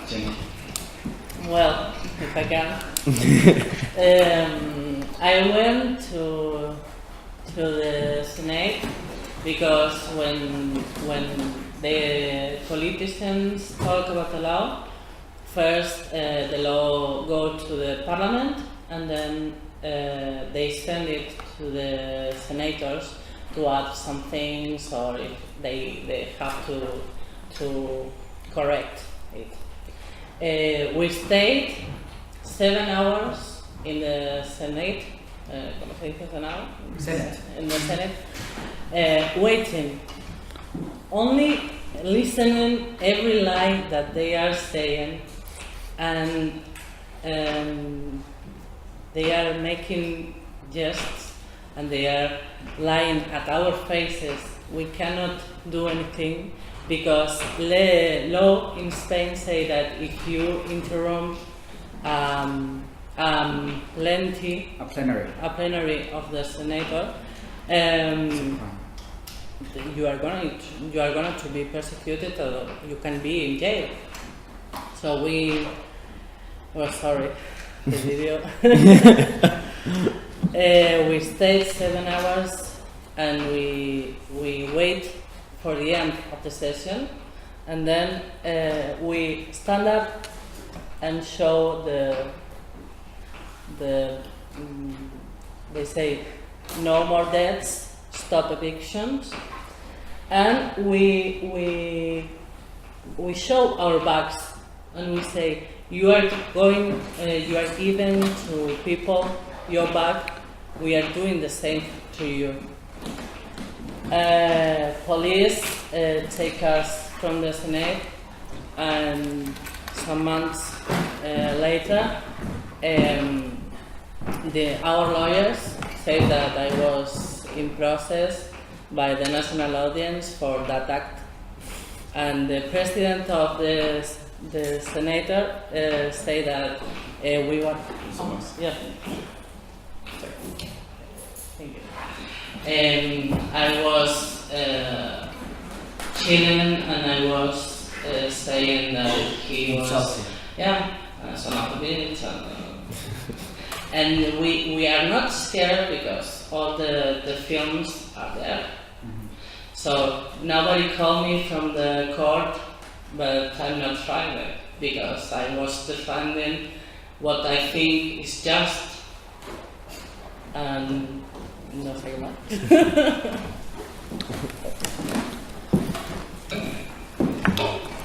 Jenny. Well, if I can. I went to the Senate because when the politicians talk about the law, first the law goes to the parliament and then they send it to the senators to add some things, or if they have to correct it. We stayed 7 hours in the Senate, ¿cómo se dice Senado? Senate. In the Senate, waiting, only listening every line that they are saying, and they are making jests and they are lying at our faces. We cannot do anything because the law in Spain say that if you interrupt plenary of the senator, you are going to be persecuted, or you can be in jail. So we sorry, the video. We stayed 7 hours and we wait for the end of the session, and then we stand up and show they say no more deaths, stop evictions, and we show our backs and we say you are giving to people your back, we are doing the same to you. Police take us from the Senate, and some months later our lawyers say that I was in process by the National Audience for that act, and the president of the senator say that we want. Yeah. Thank you. I was chilling and I was saying that he was son of a bitch, and we are not scared because all the films are there. So nobody called me from the court, but I'm not trying it because I was defending what I think is just. And nothing much.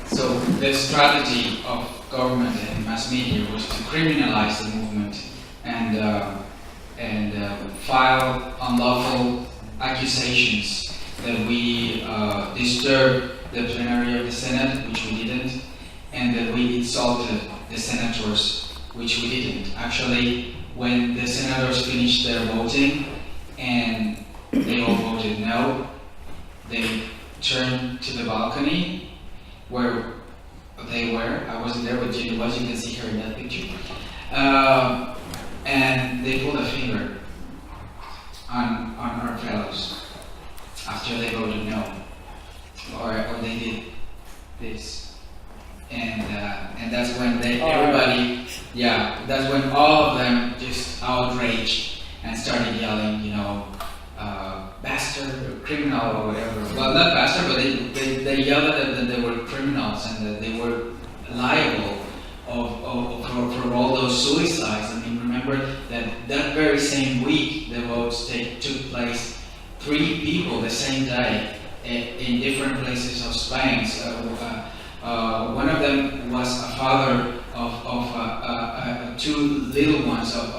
So the strategy of government and mass media was to criminalize the movement and file unlawful accusations that we disturbed the plenary of the Senate, which we didn't, and that we insulted the senators, which we didn't. Actually, when the senators finished their voting and they all voted no, they turned to the balcony where they were. I wasn't there, but Jenny was. You can see her in that picture. And they pulled a finger on our fellows after they voted no, or they did this, and that's when that's when all of them just outraged and started yelling, bastard or criminal or whatever. Well, not bastard, but they yelled at them that they were criminals and that they were liable for all those suicides. I mean, remember that very same week the votes took place. 3 people the same day in different places of Spain. So, one of them was a father of 2 little ones of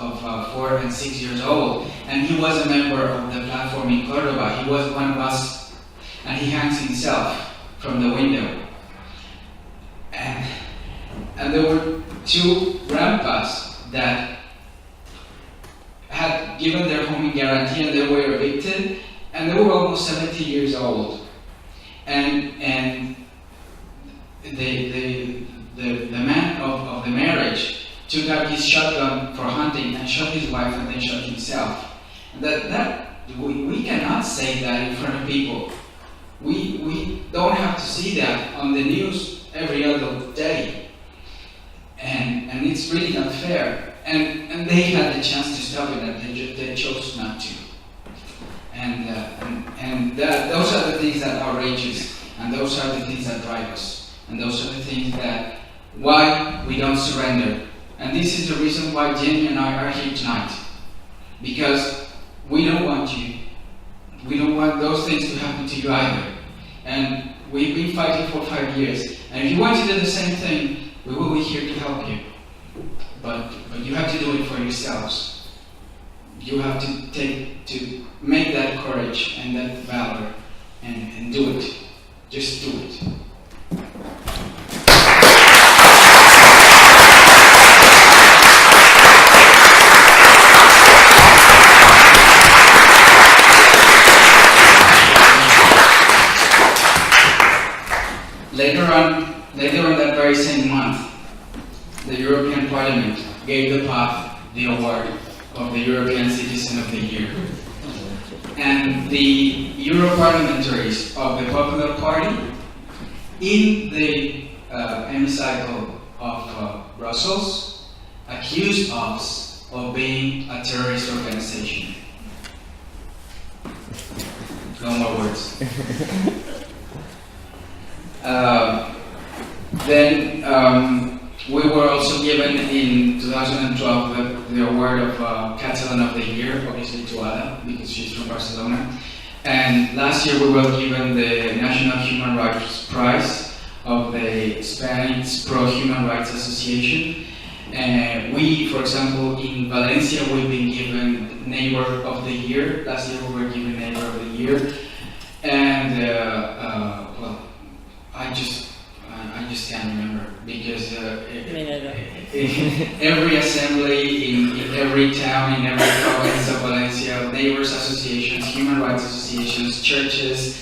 4 and 6 years old, and he was a member of the Platform in Córdoba. He was one of us, and he hangs himself from the window. And there were 2 grandpas that had given their home in guarantee, and they were evicted, and they were almost 70 years old. And the man of the marriage took out his shotgun for hunting and shot his wife and then shot himself. We cannot say that in front of people. We don't have to see that on the news every other day. it's really not fair. And they had the chance to stop it, and they chose not to. And those are the things that are outrageous, and those are the things that drive us, and those are the things that why we don't surrender. And this is the reason why Jenny and I are here tonight, because we don't want you. We don't want those things to happen to you either. And we've been fighting for 5 years. And if you want to do the same thing, we will be here to help you. But you have to do it for yourselves. You have to make that courage and that valor and do it. Just do it. Later on that very same month, the European Parliament gave the PAH the award of the European Citizen of the Year. And the Euro-parliamentaries of the Popular Party in the hemicycle of Brussels accused us of being a terrorist organization. No more words. Then we were also given in 2012 the award of Catalan of the Year, obviously to Ada, because she's from Barcelona. And last year we were given the National Human Rights Prize of the Spanish Pro-Human Rights Association. We, for example, in Valencia, we've been given Neighbor of the Year. Last year we were given Neighbor of the Year. And, well, I just can't remember, because every assembly in every town, in every province of Valencia, neighbors associations, human rights associations, churches,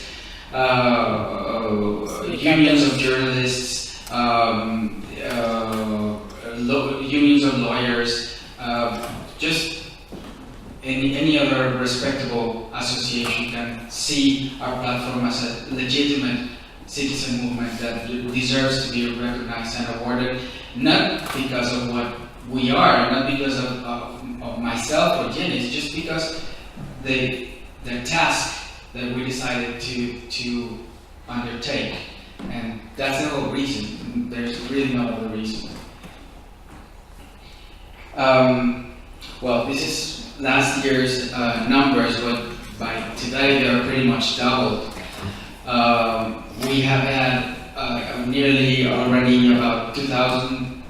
unions of journalists, unions of lawyers, just any other respectable association can see our platform as a legitimate citizen movement that deserves to be recognized and awarded, not because of what we are, not because of myself or Jenny, it's just because the task that we decided to undertake. And that's the whole reason. There's really no other reason. Well, this is last year's numbers, but by today they're pretty much doubled. We have had nearly already about 2,000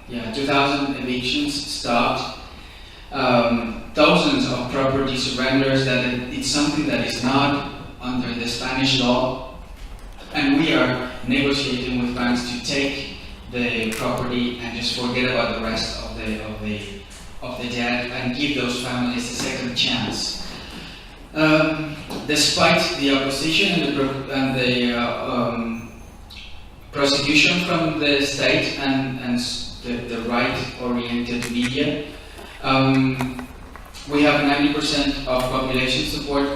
evictions stopped, thousands of property surrenders. That it's something that is not under the Spanish law, and we are negotiating with banks to take the property and just forget about the rest of the debt and give those families a second chance. Despite the opposition and the prosecution from the state and the right-oriented media, we have 90% of population support.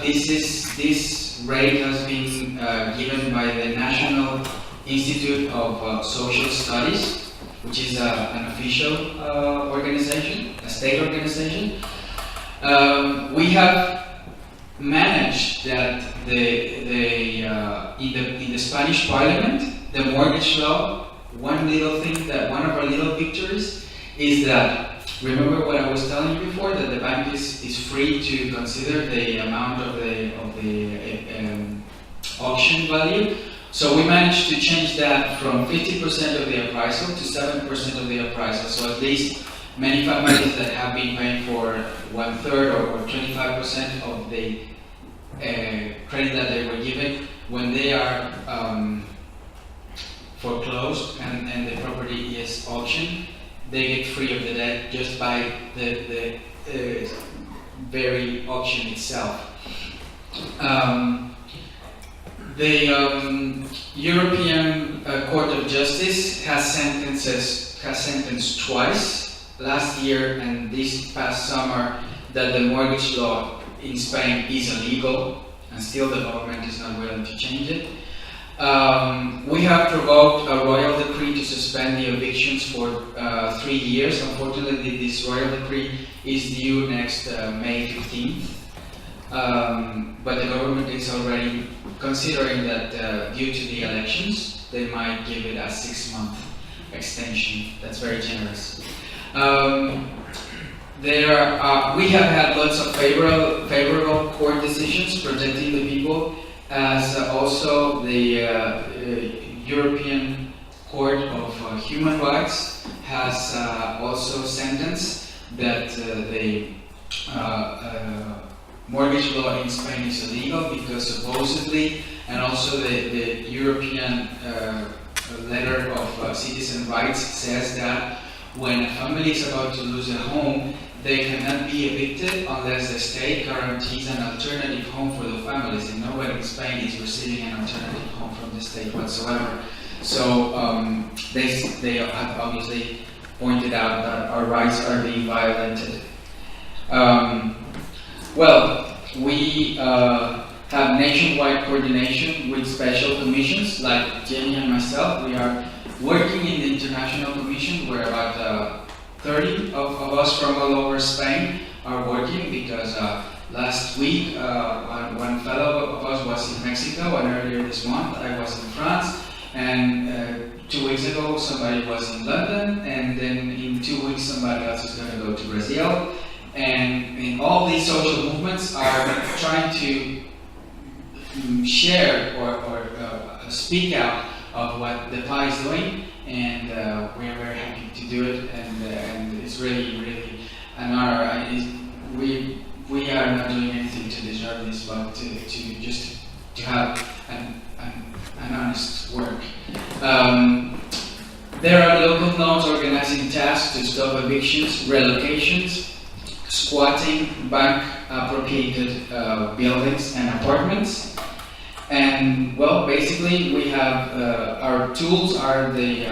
This rate has been given by the National Institute of Social Studies, which is an official organization, a state organization. We have managed that in the Spanish Parliament, the mortgage law. One of our little victories is that, remember what I was telling you before, that the bank is free to consider the amount of the auction value. So we managed to change that from 50% of the appraisal to 7% of the appraisal. So at least many families that have been paying for 1/3 or 25% of the credit that they were given, when they are foreclosed and the property is auctioned, they get free of the debt just by the very auction itself. The European Court of Justice has sentenced twice, last year and this past summer, that the mortgage law in Spain is illegal, and still the government is not willing to change it. We have provoked a royal decree to suspend the evictions for 3 years. Unfortunately, this royal decree is due next May 15th. But the government is already considering that due to the elections, they might give it a 6-month extension. That's very generous. We have had lots of favorable court decisions protecting the people, as also the European Court of Human Rights has also sentenced that the mortgage law in Spain is illegal because supposedly, and also the European letter of citizen rights says that when a family is about to lose a home, they cannot be evicted unless the state guarantees an alternative home for the families, and nobody in Spain is receiving an alternative home from the state whatsoever. So they have obviously pointed out that our rights are being violated. We have nationwide coordination with special commissions like Jenny and myself. We are working in the International Commission where about 30 of us from all over Spain are working, because last week one fellow of us was in Mexico, and earlier this month I was in France, and 2 weeks ago somebody was in London, and then in 2 weeks somebody else is going to go to Brazil. And in all these social movements are trying to share or speak out of what the PAH is doing, and we're very happy to do it, and it's really an honor. We are not doing anything to deserve this, but to just to have an honest work. There are local norms organizing tasks to stop evictions, relocations, squatting, bank appropriated buildings and apartments. And well, basically we have our tools are the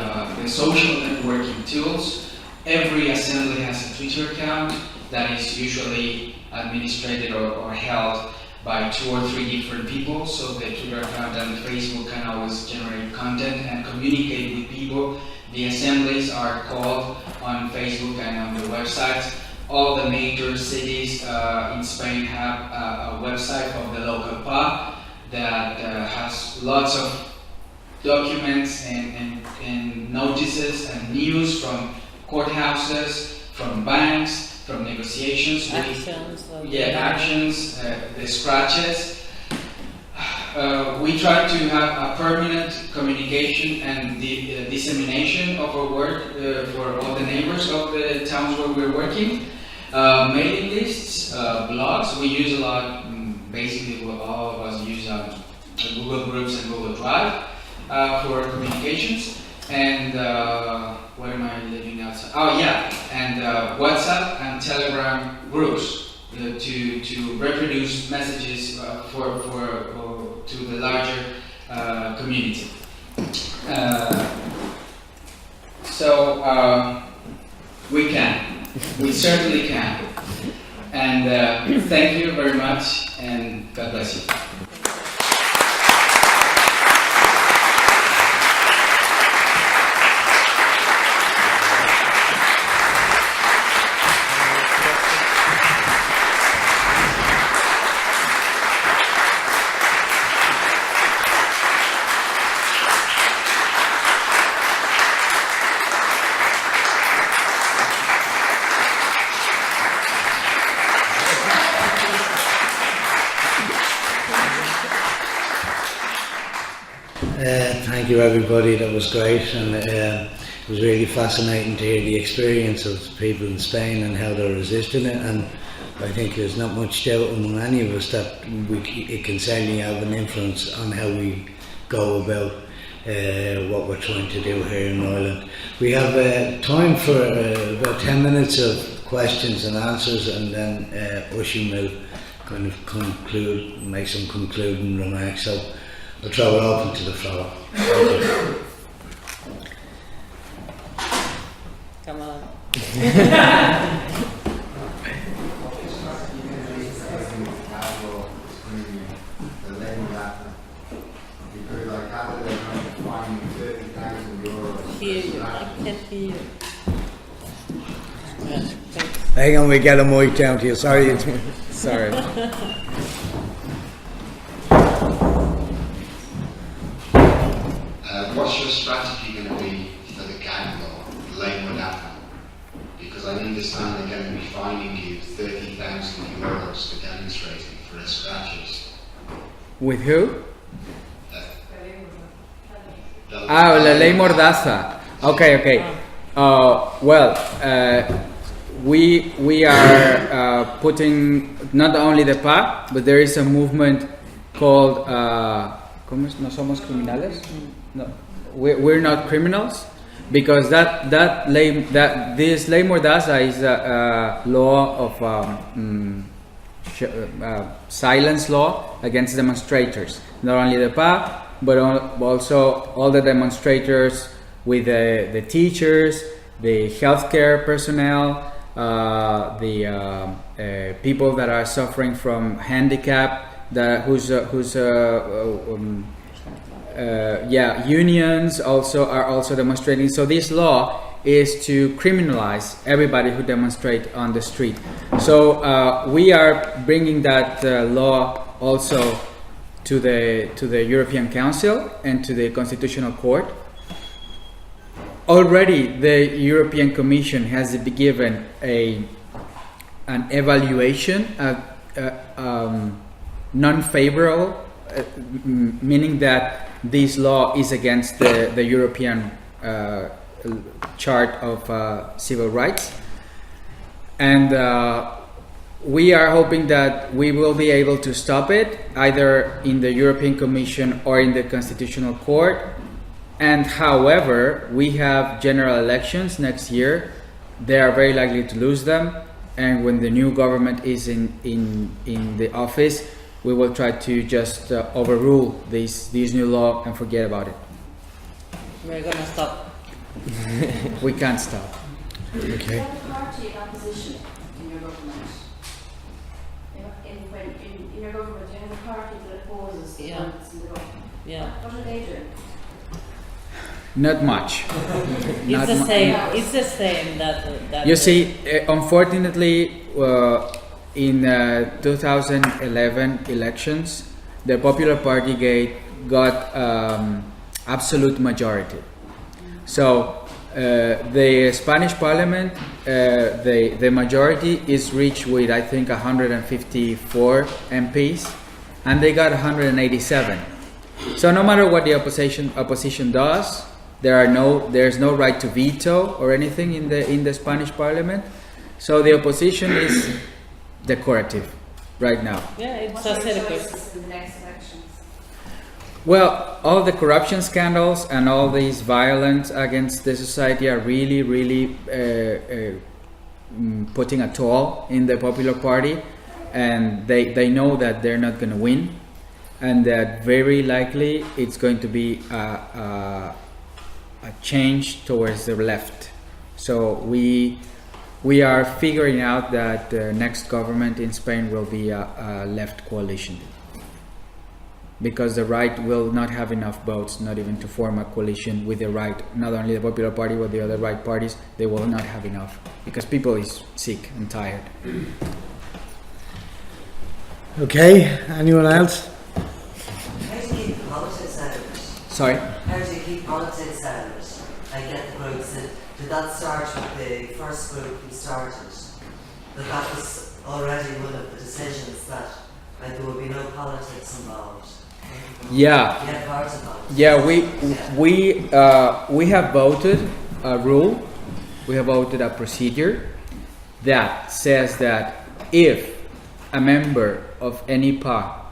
social networking tools. Every assembly has a Twitter account that is usually administrated or held by 2 or 3 different people. So the Twitter account and Facebook can always generate content and communicate with people. The assemblies are called on Facebook and on the website. All the major cities in Spain have a website of the local PAH that has lots of documents and notices and news from courthouses, from banks, from negotiations. Actions, the scratches. We try to have a permanent communication and the dissemination of our work for all the neighbors of the towns where we're working. Mailing lists, blogs, we use a lot. Basically, all of us use Google Groups and Google Drive for communications. And what am I leaving out? Oh yeah, and WhatsApp and Telegram groups to reproduce messages to the larger community. We certainly can. And thank you very much, and God bless you. Thank you everybody, that was great, and it was really fascinating to hear the experience of people in Spain and how they're resisting it, and I think there's not much doubt among any of us that it can certainly have an influence on how we go about what we're trying to do here in Ireland. We have time for about 10 minutes of questions and answers, and then Oisin will kind of make some concluding remarks. So I'll throw it open to the floor. Thank you. Come on. The hear you. I can't hear you. Yeah, thanks. Hang on, we get a mic down to you. Sorry. Sorry. What's your strategy going to be for the gang law, lay mud after? Because I understand they're going to be fining you €30,000 for demonstrating for a scratches. With who? The- La ley Mordaza. Okay. We are putting not only the PAH, but there is a movement called ¿cómo es? No somos criminales? No, we're not criminals, because this ley Mordaza is a law of silence law against demonstrators. Not only the PAH, but also all the demonstrators with the teachers, the healthcare personnel, the people that are suffering from handicap, unions are also demonstrating. So this law is to criminalize everybody who demonstrate on the street. So we are bringing that law also to the European Council and to the Constitutional Court. Already the European Commission has given an evaluation, non-favorable, meaning that this law is against the European Chart of Civil Rights, and we are hoping that we will be able to stop it either in the European Commission or in the Constitutional Court. And however, we have general elections next year. They are very likely to lose them, and when the new government is in the office, we will try to just overrule this new law and forget about it. We're gonna stop. We can't stop. Okay. Do you have a party in opposition in your government? In your government, do you have a party that opposes the Yeah. violence in the government? Yeah. What are they doing? Not much. It's the same. It's the same that You see, unfortunately, in 2011 elections, the Popular Party got absolute majority. So the Spanish Parliament, the majority is reached with, I think, 154 MPs, and they got 187. So no matter what the opposition does, there's no right to veto or anything in the Spanish Parliament. So the opposition is decorative right now. yeah, it's What a are your circus. choices in the next elections? Well, all the corruption scandals and all these violence against the society are really putting a toll in the Popular Party, and they know that they're not going to win, and that very likely it's going to be a change towards the left. So we are figuring out that the next government in Spain will be a left coalition, because the right will not have enough votes, not even to form a coalition with the right. Not only the Popular Party, but the other right parties, they will not have enough, because people is sick and tired. Okay, anyone else? How do you keep politics out of it? Sorry? How do you keep politics out of it? I get the groups. Did that start with the first group who started? That was already one of the decisions that there would be no politics involved. Yeah. You had parts of it. Yeah, we have voted a rule, we have voted a procedure that says that if a member of any PAH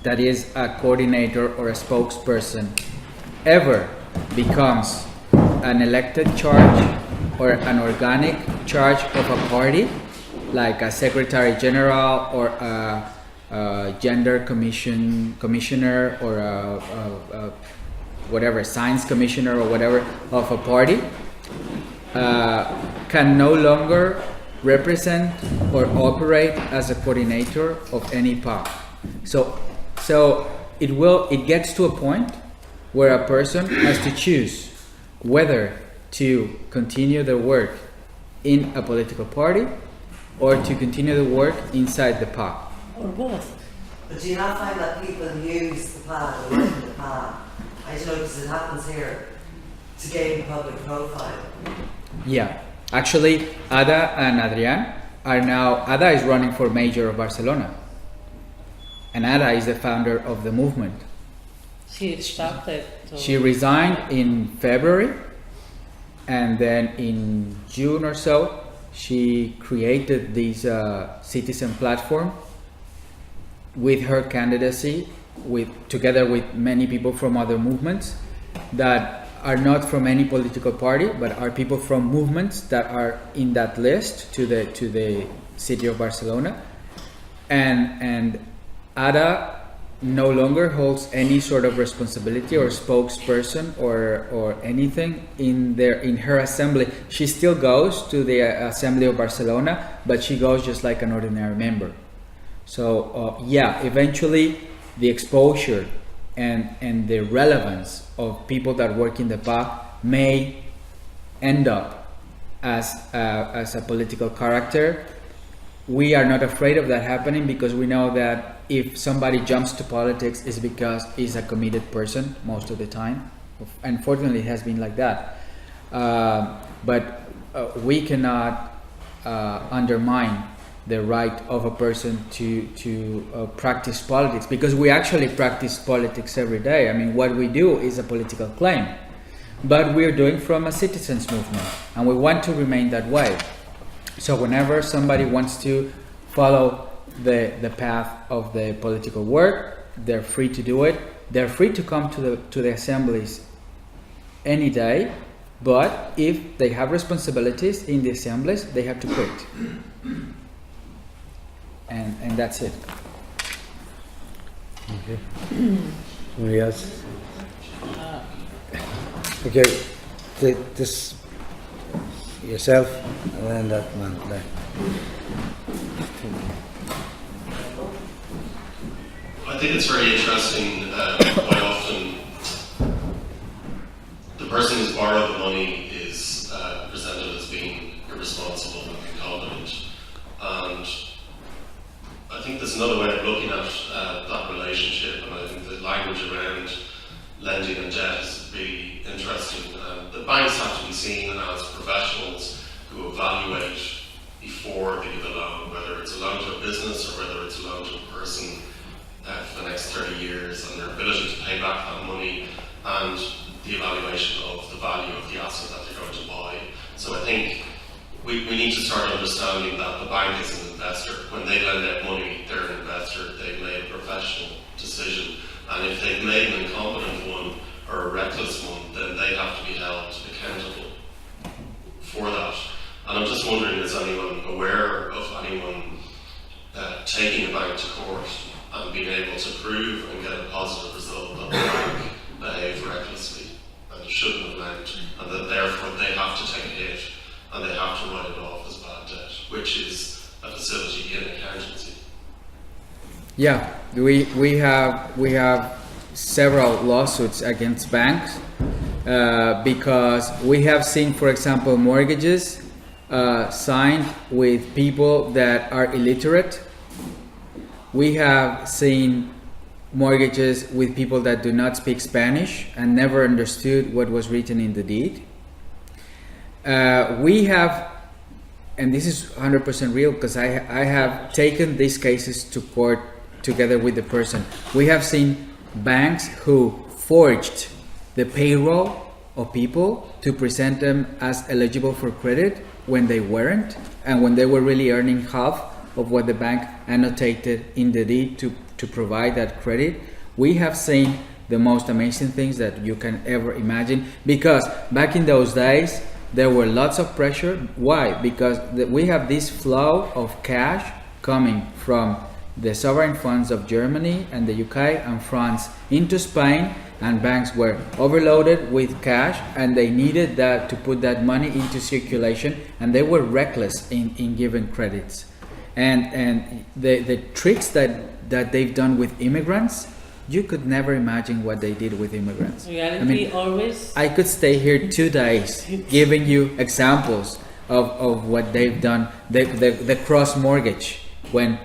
that is a coordinator or a spokesperson ever becomes an elected charge or an organic charge of a party, like a secretary general or a gender commissioner or a whatever, science commissioner or whatever of a party, can no longer represent or operate as a coordinator of any PAH. So it gets to a point where a person has to choose whether to continue their work in a political party or to continue the work inside the PAH. Or both. But do you not find that people use the PAH, the work in the PAH, I don't know, because it happens here, to gain public profile? Yeah, actually, Ada and Adrián are now. Ada is running for mayor of Barcelona, and Ada is the founder of the movement. She started to... She resigned in February, and then in June or so, she created this citizen platform with her candidacy, together with many people from other movements that are not from any political party, but are people from movements that are in that list to the city of Barcelona, and Ada no longer holds any sort of responsibility or spokesperson or anything in her assembly. She still goes to the Assembly of Barcelona, but she goes just like an ordinary member. So eventually the exposure and the relevance of people that work in the PAH may end up as a political character. We are not afraid of that happening because we know that if somebody jumps to politics, it's because he's a committed person most of the time. Unfortunately, it has been like that. But we cannot undermine the right of a person to practice politics, because we actually practice politics every day. I mean, what we do is a political claim, but we're doing from a citizens movement, and we want to remain that way. So whenever somebody wants to follow the path of the political work, they're free to do it. They're free to come to the assemblies any day, but if they have responsibilities in the assemblies, they have to quit. And that's it. Okay. Somebody else? Okay. This yourself and then that man there. I think it's very interesting. Quite often, the person who's borrowed the money is presented as being irresponsible and incompetent, and I think there's another way of looking at that relationship, and I think the language around lending and debt is really interesting. The banks have to be seen as professionals who evaluate before they give a loan, whether it's a loan to a business or whether it's a loan to a person for the next 30 years, and their ability to pay back that money and the evaluation of the value of the asset that they're going to buy. So I think we need to start understanding that the bank is an investor. When they lend out money, they're an investor. They've made a professional decision. And if they've made an incompetent one or a reckless one, then they have to be held accountable for that. And I'm just wondering, is anyone aware of anyone taking a bank to court and being able to prove and get a positive result that the bank behaved recklessly and shouldn't have lent, and that therefore they have to take a hit and they have to write it off as bad debt, which is a facility in accountancy? Yeah, we have several lawsuits against banks because we have seen, for example, mortgages signed with people that are illiterate. We have seen mortgages with people that do not speak Spanish and never understood what was written in the deed. We have, and this is 100% real because I have taken these cases to court together with the person. We have seen banks who forged the payroll of people to present them as eligible for credit when they weren't, and when they were really earning half of what the bank annotated in the deed to provide that credit. We have seen the most amazing things that you can ever imagine, because back in those days there were lots of pressure. Why? Because we have this flow of cash coming from the sovereign funds of Germany and the UK and France into Spain, and banks were overloaded with cash and they needed that to put that money into circulation, and they were reckless in giving credits. And the tricks that they've done with immigrants, you could never imagine what they did with immigrants. Reality always. I could stay here 2 days giving you examples of what they've done. The cross mortgage, when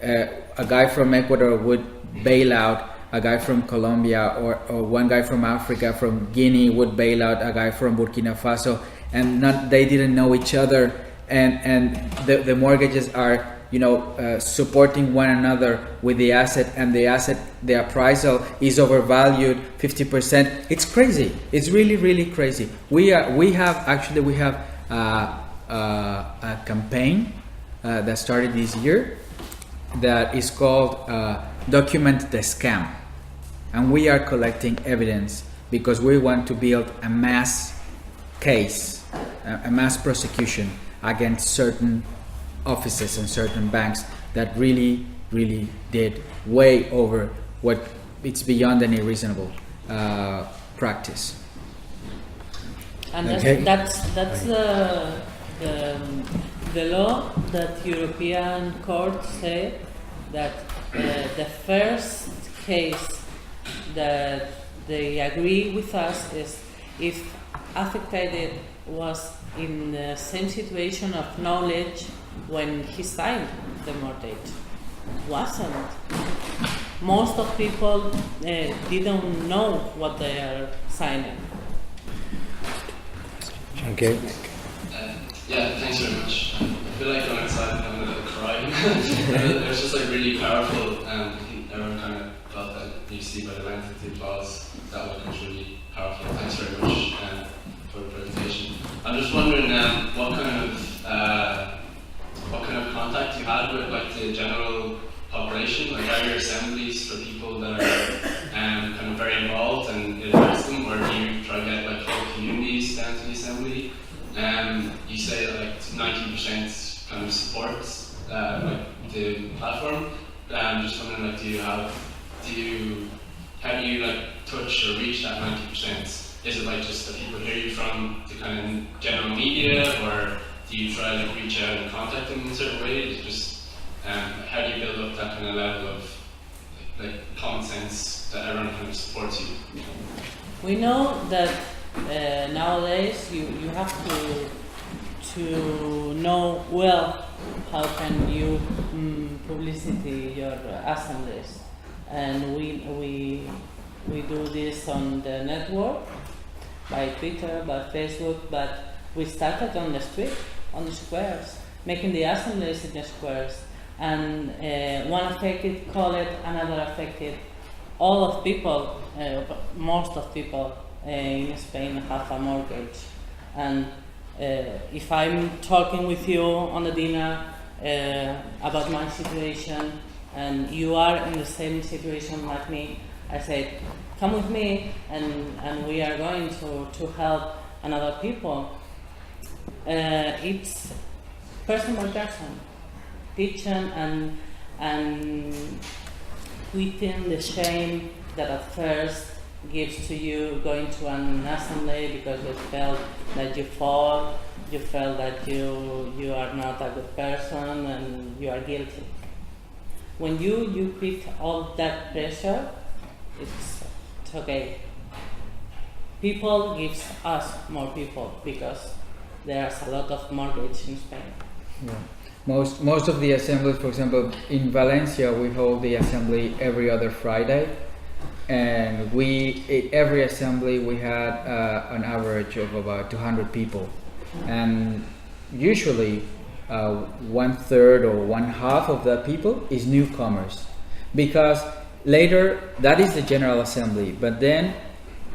a guy from Ecuador would bail out a guy from Colombia, or one guy from Africa, from Guinea, would bail out a guy from Burkina Faso, and they didn't know each other, and the mortgages are supporting one another with the asset, and the appraisal is overvalued 50%. It's crazy. It's really, really crazy. We have a campaign that started this year that is called Document the Scam, and we are collecting evidence because we want to build a mass case, a mass prosecution against certain offices and certain banks that really, really did way over what it's beyond any reasonable practice. And Okay. that's the law that European courts say that the first case that they agree with us is if affected was in the same situation of knowledge when he signed the mortgage. Wasn't. Most of people didn't know what they are signing. Okay. Yeah, thanks very much. I feel like going outside and having a little cry. It was just like really powerful. I think everyone kind of felt that you see by the length of the applause. That one was really powerful. Thanks very much for the presentation. I'm just wondering what kind of contact you had with like the general population, like are your assemblies for people that are kind of very involved and it affects them, or do you try to get like whole communities down to the assembly? You say that like 90% kind of supports like the platform. Just wondering, like, how do you like touch or reach that 90%? Is it like just that people hear you from the kind of general media, or do you try to like reach out and contact them in a certain way? Is it just how do you build up that kind of level of like common sense that everyone kind of supports you? We know that nowadays you have to know well how can you publicity your assemblies, and we do this on the network, by Twitter, by Facebook, but we started on the street, on the squares, making the assemblies in the squares, and one affected call it, another affected. All of people, most of people in Spain have a mortgage, and if I'm talking with you on the dinner about my situation, and you are in the same situation like me, I said, come with me, and we are going to help another people. It's person by person, teaching and quitting the shame that at first gives to you going to an assembly because you felt that you fought, you felt that you are not a good person and you are guilty. When you quit all that pressure, it's okay. People gives us more people because there's a lot of mortgage in Spain. Yeah. Most of the assemblies, for example, in Valencia, we hold the assembly every other Friday, and every assembly we had an average of about 200 people, and usually 1/3 or 1/2 of the people is newcomers, because later that is the general assembly, but then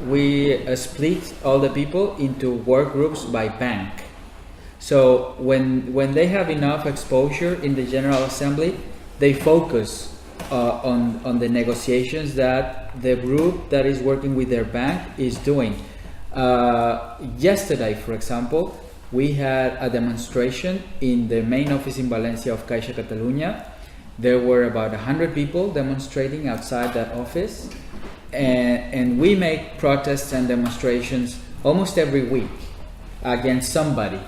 we split all the people into work groups by bank. So when they have enough exposure in the General Assembly, they focus on the negotiations that the group that is working with their bank is doing. Yesterday, for example, we had a demonstration in the main office in Valencia of Caixa Catalunya. There were about 100 people demonstrating outside that office, and we make protests and demonstrations almost every week against somebody.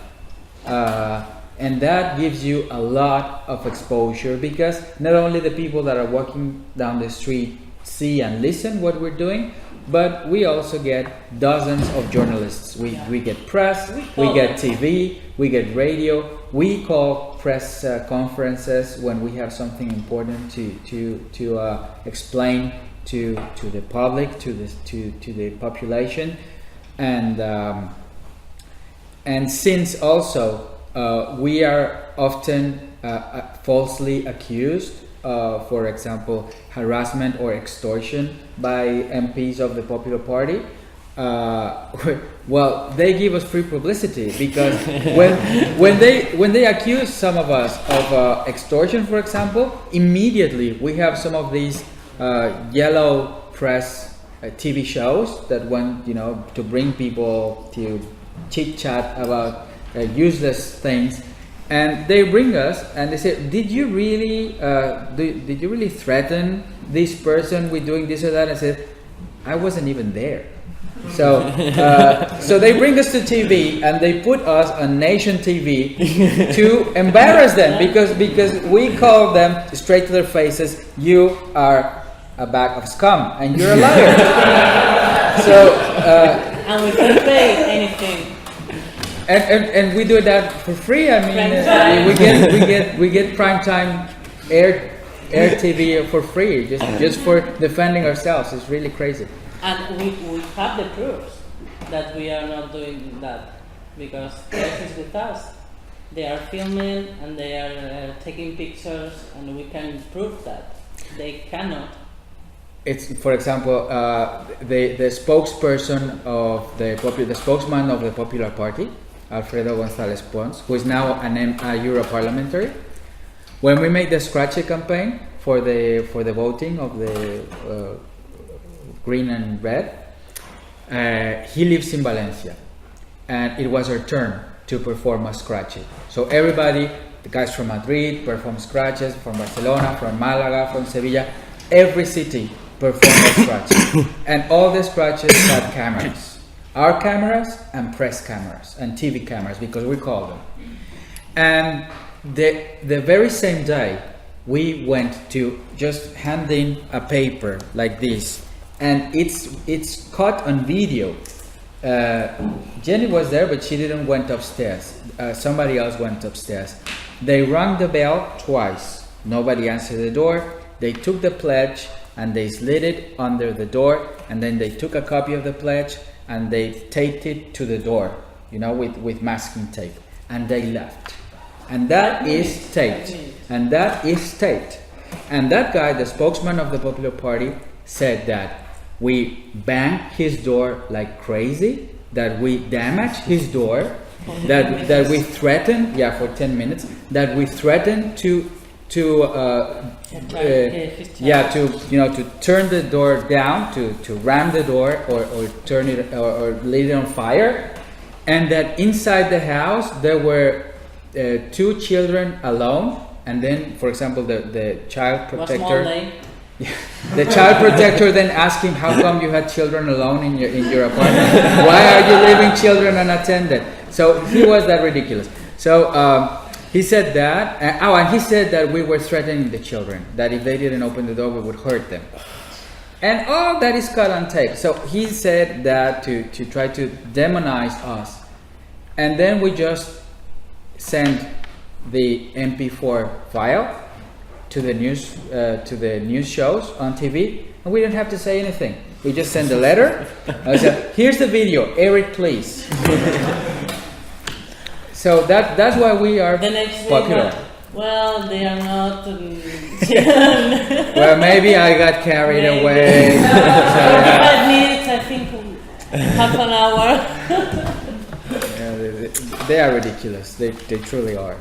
And that gives you a lot of exposure, because not only the people that are walking down the street see and listen what we're doing, but we also get dozens of journalists. We get press, we get TV, we get radio. We call press conferences when we have something important to explain to the public, to the population, and since also we are often falsely accused, for example, harassment or extortion by MPs of the Popular Party. Well, they give us free publicity because when they accuse some of us of extortion, for example, immediately we have some of these yellow press TV shows that want to bring people to chit chat about useless things, and they bring us and they say, "Did you really did you really threaten this person with doing this or that?" I said, "I wasn't even there." So so they bring us to TV and they put us on Nation TV to embarrass them because we call them straight to their faces, "You are a bag of scum and you're a liar." So and we don't pay anything. And we do that for free. I mean, we get primetime air TV for free just for defending ourselves. It's really crazy. And we have the proofs that we are not doing that because this is with us. They are filming and they are taking pictures, and we can prove that. They cannot. It's, for example, the spokesperson of the spokesman of the Popular Party, Alfredo González Pons, who is now a Europarliamentary. When we made the Scratchy campaign for the voting of the green and red, he lives in Valencia, and it was our turn to perform a Scratchy. So everybody, the guys from Madrid performed scratches, from Barcelona, from Malaga, from Sevilla, every city performed a Scratchy, and all the scratches had cameras. Our cameras and press cameras and TV cameras, because we call them. And the very same day, we went to just hand in a paper like this, and it's caught on video. Jenny was there, but she didn't went upstairs. Somebody else went upstairs. They rang the bell twice. Nobody answered the door. They took the pledge and they slid it under the door, and then they took a copy of the pledge and they taped it to the door, with masking tape, and they left. And that is taped. And that is taped. And that guy, the spokesman of the Popular Party, said that we banged his door like crazy, that we damaged his door, that we threatened, for 10 minutes, that we threatened to turn the door down, to ram the door or turn it or leave it on fire, and that inside the house there were 2 children alone, and then, for example, the child protector. The child protector then asked him, "How come you had children alone in your apartment? Why are you leaving children unattended?" So he was that ridiculous. So he said that. And he said that we were threatening the children, that if they didn't open the door, we would hurt them. And all that is caught on tape. So he said that to try to demonize us. And then we just send the MP4 file to the news shows on TV, and we didn't have to say anything. We just send a letter. I said, "Here's the video. Air it, please." So that's why we are the next popular. Well, they are not. Well, maybe I got carried away. 45 minutes, I think, half an hour. They are ridiculous. They truly are.